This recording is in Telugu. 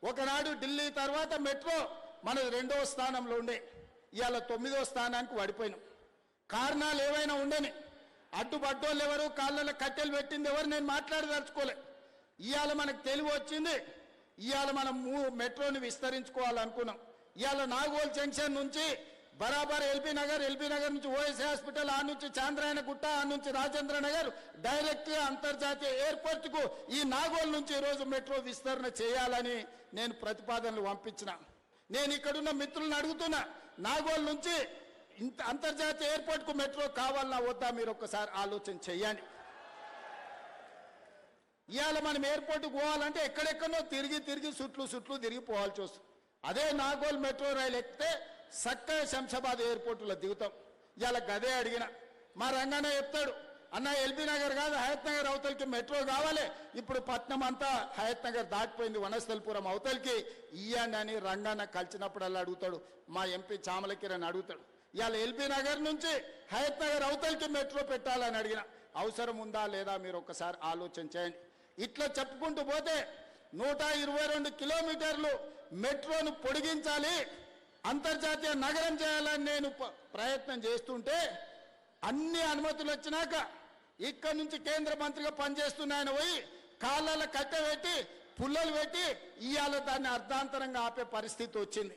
ఒకనాడు ఢిల్లీ తర్వాత మెట్రో మన రెండవ స్థానంలో ఉండే, ఇవాళ 9వ స్థానానికి పడిపోయినాం. కారణాలు ఏవైనా ఉండని, అడ్డుపడ్డోళ్ళు ఎవరు, కాళ్ళలో కట్టెలు పెట్టింది ఎవరు, నేను మాట్లాడదలుచుకోలే. ఇవాళ మనకు తెలివి వచ్చింది, ఇవాళ మనం మెట్రోని విస్తరించుకోవాలనుకున్నాం. ఇవాళ నాగోల్ జంక్షన్ నుంచి బరాబర్ ఎల్బీ నగర్ నుంచి ఓఎస్ఏ హాస్పిటల్, ఆ నుంచి చాంద్రాయణ గుట్ట, ఆ నుంచి రాజేంద్ర నగర్ డైరెక్ట్గా అంతర్జాతీయ ఎయిర్పోర్ట్కు ఈ నాగోల్ నుంచి ఈరోజు మెట్రో విస్తరణ చేయాలని నేను ప్రతిపాదనలు పంపించిన. నేను ఇక్కడున్న మిత్రులను అడుగుతున్నా, నాగోల్ నుంచి అంతర్జాతీయ ఎయిర్పోర్ట్కు మెట్రో కావాలన్నా వద్దా, మీరు ఒక్కసారి ఆలోచన చేయండి. ఇవాళ మనం ఎయిర్పోర్ట్కి పోవాలంటే ఎక్కడెక్కడో తిరిగి చుట్లు తిరిగిపోవాల్సి వస్తుంది. అదే నాగోల్ మెట్రో రైలు ఎక్కితే చక్కగా శంషాబాద్ ఎయిర్పోర్టులో దిగుతాం. ఇవాళ గదే అడిగిన, మా రంగన్న చెప్తాడు, అన్న ఎల్బీ నగర్ కాదు హయత్ నగర్ అవతలకి మెట్రో కావాలి, ఇప్పుడు పట్నం అంతా హయత్ నగర్ దాటిపోయింది, వనస్థలపురం అవతలకి ఇయ్యండి అని రంగన్న కలిసినప్పుడల్లా అడుగుతాడు. మా ఎంపీ చామల కిరణ్ అడుగుతాడు, ఇవాళ ఎల్బీ నగర్ నుంచి హయత్ నగర్ అవతలకి మెట్రో పెట్టాలని అడిగిన. అవసరం ఉందా లేదా మీరు ఒక్కసారి ఆలోచన చేయండి. ఇట్లా చెప్పుకుంటూ పోతే 122 కిలోమీటర్లు మెట్రోను పొడిగించాలి, అంతర్జాతీయ నగరం చేయాలని నేను ప్రయత్నం చేస్తుంటే అన్ని అనుమతులు వచ్చినాక ఇక్కడ నుంచి కేంద్ర మంత్రిగా పనిచేస్తున్న ఆయన పోయి కాళ్ళలో కట్టె పెట్టి పుల్లలు పెట్టి ఇవాళ దాన్ని అర్ధాంతరంగా ఆపే పరిస్థితి వచ్చింది.